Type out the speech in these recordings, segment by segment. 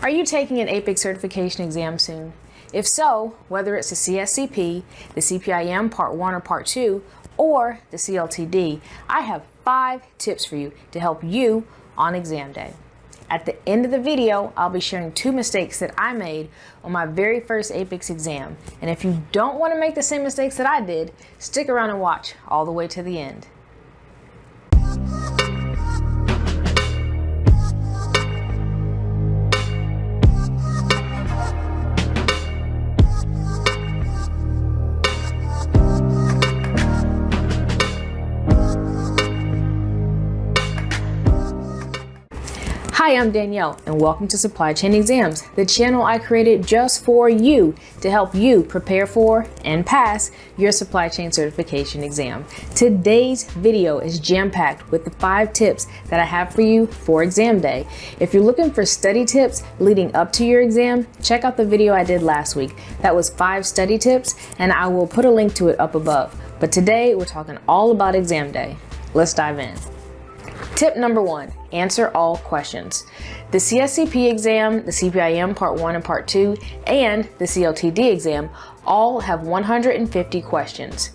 Are you taking an APICS certification exam soon? If so, whether it's the CSCP, the CPIM Part 1 or Part 2, or the CLTD, I have 5 tips for you to help you on exam day. At the end of the video, I'll be sharing 2 mistakes that I made on my very first APICS exam. And if you don't want to make the same mistakes that I did, stick around and watch all the way to the end. Hi, I'm Danielle, and welcome to Supply Chain Exams, the channel I created just for you to help you prepare for and pass your supply chain certification exam. Today's video is jam-packed with the 5 tips that I have for you for exam day. If you're looking for study tips leading up to your exam, check out the video I did last week. That was 5 study tips, and I will put a link to it up above. But today, we're talking all about exam day. Let's dive in. Tip number 1, answer all questions. The CSCP exam, the CPIM Part 1 and Part 2, and the CLTD exam all have 150 questions.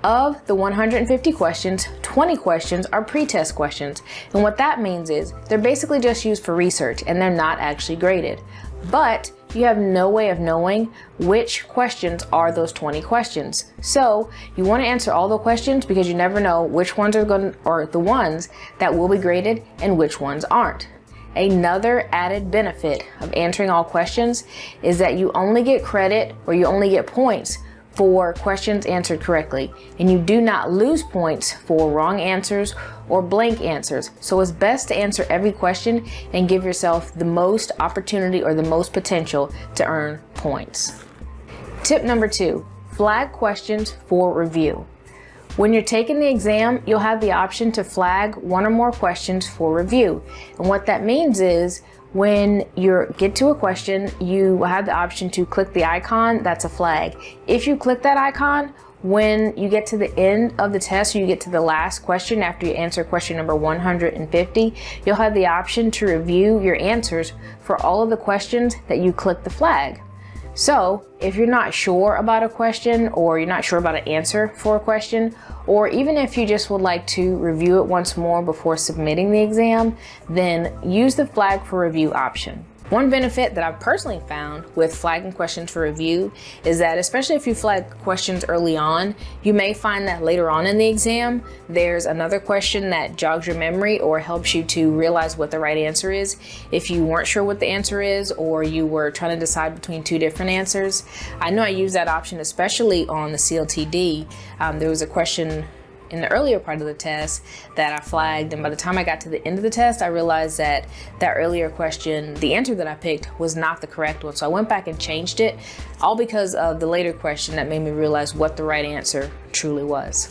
Of the 150 questions, 20 questions are pre-test questions. And what that means is they're basically just used for research and they're not actually graded. But you have no way of knowing which questions are those 20 questions. So you want to answer all the questions because you never know which ones are the ones that will be graded and which ones aren't. Another added benefit of answering all questions is that you only get credit or you only get points for questions answered correctly, and you do not lose points for wrong answers or blank answers. So it's best to answer every question and give yourself the most opportunity or the most potential to earn points. Tip number 2, flag questions for review. When you're taking the exam, you'll have the option to flag 1 or more questions for review. And what that means is when you get to a question, you will have the option to click the icon that's a flag. If you click that icon, when you get to the end of the test, or you get to the last question after you answer question number 150, you'll have the option to review your answers for all of the questions that you click the flag. So if you're not sure about a question, or you're not sure about an answer for a question, or even if you just would like to review it once more before submitting the exam, then use the flag for review option. One benefit that I've personally found with flagging questions for review is that, especially if you flag questions early on, you may find that later on in the exam, there's another question that jogs your memory or helps you to realize what the right answer is. If you weren't sure what the answer is, or you were trying to decide between 2 different answers, I know I use that option, especially on the CLTD. There was a question in the earlier part of the test that I flagged, and by the time I got to the end of the test, I realized that that earlier question, the answer that I picked was not the correct one. So I went back and changed it, all because of the later question that made me realize what the right answer truly was.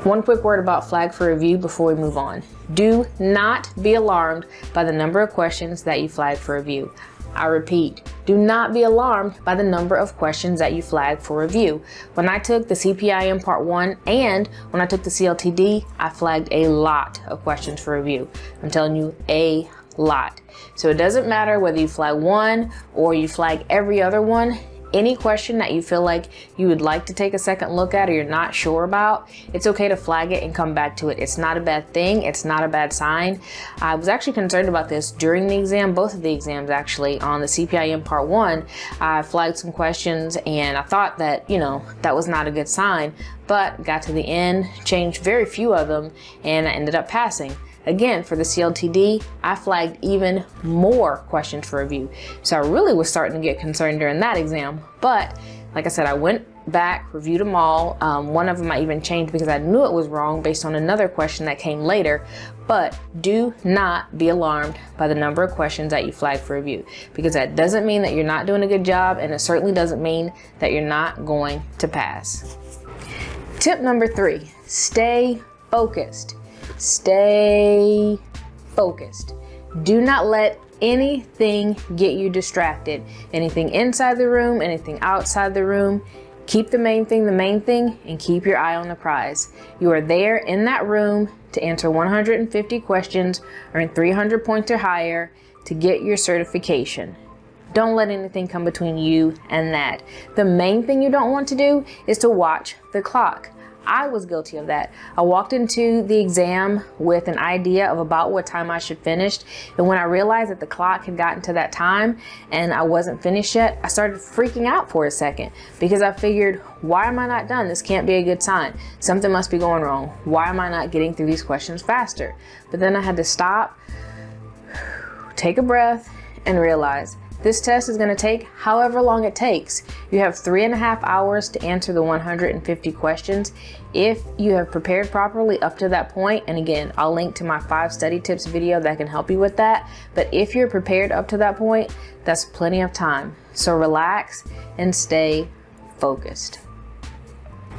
One quick word about flag for review before we move on. Do not be alarmed by the number of questions that you flag for review. I repeat, do not be alarmed by the number of questions that you flag for review. When I took the CPIM Part 1 and when I took the CLTD, I flagged a lot of questions for review. I'm telling you, a lot. So it doesn't matter whether you flag 1 or you flag every other one. Any question that you feel like you would like to take a second look at or you're not sure about, it's okay to flag it and come back to it. It's not a bad thing. It's not a bad sign. I was actually concerned about this during the exam, both of the exams actually. On the CPIM Part 1, I flagged some questions and I thought that, that was not a good sign, but got to the end, changed very few of them, and I ended up passing. Again, for the CLTD, I flagged even more questions for review. So I really was starting to get concerned during that exam. But like I said, I went back, reviewed them all. One of them I even changed because I knew it was wrong based on another question that came later. But do not be alarmed by the number of questions that you flag for review, because that doesn't mean that you're not doing a good job, and it certainly doesn't mean that you're not going to pass. Tip number 3, stay focused. Stay focused. Do not let anything get you distracted. Anything inside the room, anything outside the room. Keep the main thing, and keep your eye on the prize. You are there in that room to answer 150 questions, earn 300 points or higher, to get your certification. Don't let anything come between you and that. The main thing you don't want to do is to watch the clock. I was guilty of that. I walked into the exam with an idea of about what time I should finish. And when I realized that the clock had gotten to that time and I wasn't finished yet, I started freaking out for a second because I figured, why am I not done? This can't be a good sign. Something must be going wrong. Why am I not getting through these questions faster? But then I had to stop, take a breath, and realize this test is going to take however long it takes. You have 3.5 hours to answer the 150 questions if you have prepared properly up to that point. And again, I'll link to my 5 study tips video that can help you with that. But if you're prepared up to that point, that's plenty of time. So relax and stay focused.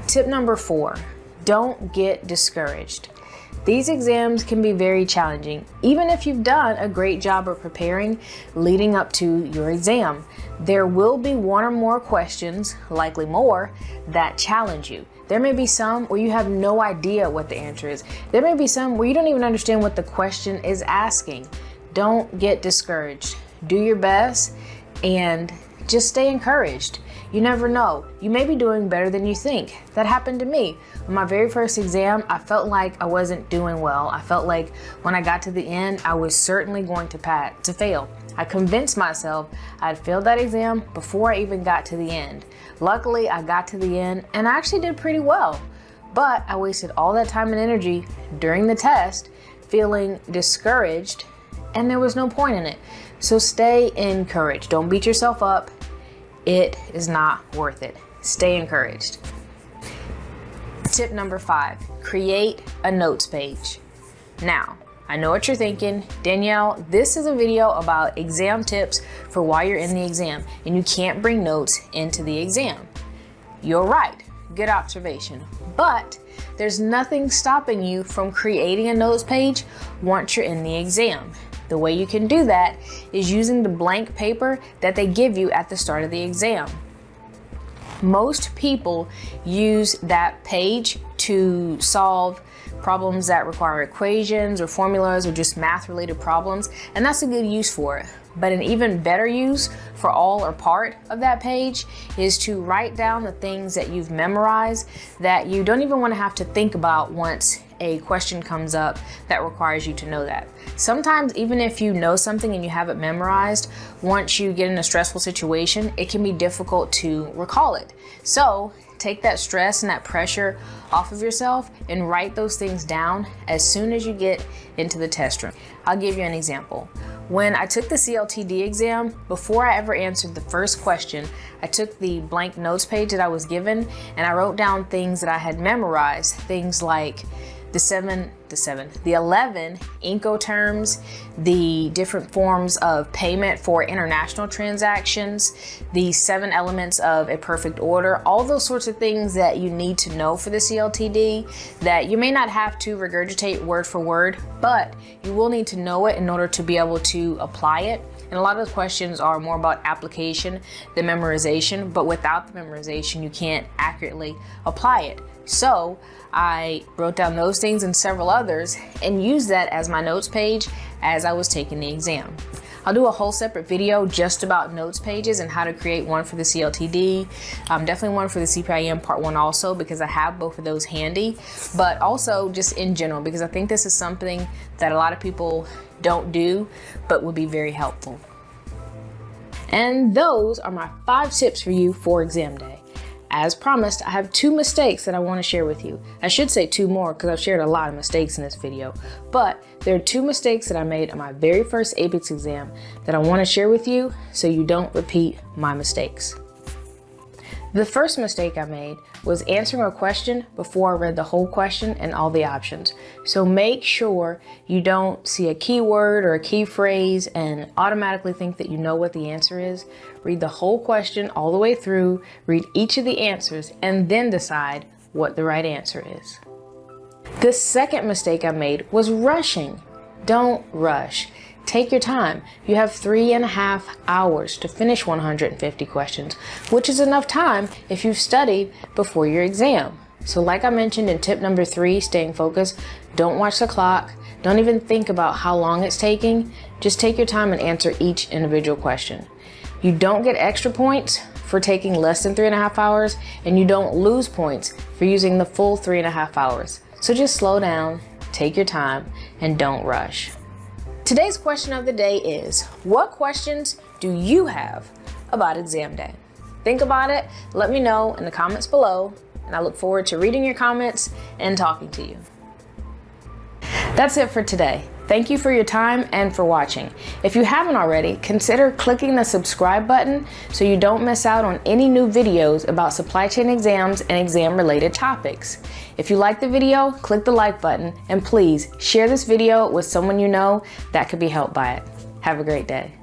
Tip number 4, don't get discouraged. These exams can be very challenging, even if you've done a great job of preparing leading up to your exam. There will be one or more questions, likely more, that challenge you. There may be some where you have no idea what the answer is. There may be some where you don't even understand what the question is asking. Don't get discouraged. Do your best and just stay encouraged. You never know. You may be doing better than you think. That happened to me. On my very first exam, I felt like I wasn't doing well. I felt like when I got to the end, I was certainly going to fail. I convinced myself I'd failed that exam before I even got to the end. Luckily, I got to the end and I actually did pretty well. But I wasted all that time and energy during the test feeling discouraged, and there was no point in it. So stay encouraged. Don't beat yourself up. It is not worth it. Stay encouraged. Tip number 5, create a notes page. Now, I know what you're thinking, Danielle, this is a video about exam tips for while you're in the exam and you can't bring notes into the exam. You're right, good observation. But there's nothing stopping you from creating a notes page once you're in the exam. The way you can do that is using the blank paper that they give you at the start of the exam. Most people use that page to solve problems that require equations or formulas or just math-related problems, and that's a good use for it. But an even better use for all or part of that page is to write down the things that you've memorized that you don't even want to have to think about once a question comes up that requires you to know that. Sometimes even if you know something and you have it memorized, once you get in a stressful situation, it can be difficult to recall it. So take that stress and that pressure off of yourself and write those things down as soon as you get into the test room. I'll give you an example. When I took the CLTD exam, before I ever answered the first question, I took the blank notes page that I was given and I wrote down things that I had memorized, things like the 11 Incoterms, the different forms of payment for international transactions, the 7 elements of a perfect order, all those sorts of things that you need to know for the CLTD that you may not have to regurgitate word for word, but you will need to know it in order to be able to apply it. And a lot of those questions are more about application than memorization, but without the memorization, you can't accurately apply it. So I wrote down those things and several others and used that as my notes page as I was taking the exam. I'll do a whole separate video just about notes pages and how to create one for the CLTD. Definitely one for the CPIM Part 1 also, because I have both of those handy, but also just in general, because I think this is something that a lot of people don't do, but would be very helpful. And those are my 5 tips for you for exam day. As promised, I have 2 mistakes that I want to share with you. I should say 2 more because I've shared a lot of mistakes in this video, but there are 2 mistakes that I made on my very first APICS exam that I want to share with you so you don't repeat my mistakes. The first mistake I made was answering a question before I read the whole question and all the options. So make sure you don't see a keyword or a key phrase and automatically think that you know what the answer is. Read the whole question all the way through, read each of the answers, and then decide what the right answer is. The second mistake I made was rushing. Don't rush. Take your time. You have 3.5 hours to finish 150 questions, which is enough time if you've studied before your exam. So like I mentioned in tip number 3, staying focused, don't watch the clock. Don't even think about how long it's taking. Just take your time and answer each individual question. You don't get extra points for taking less than 3.5 hours, and you don't lose points for using the full 3.5 hours. So just slow down, take your time, and don't rush. Today's question of the day is, what questions do you have about exam day? Think about it, let me know in the comments below, and I look forward to reading your comments and talking to you. That's it for today. Thank you for your time and for watching. If you haven't already, consider clicking the subscribe button so you don't miss out on any new videos about supply chain exams and exam-related topics. If you like the video, click the like button, and please share this video with someone you know that could be helped by it. Have a great day.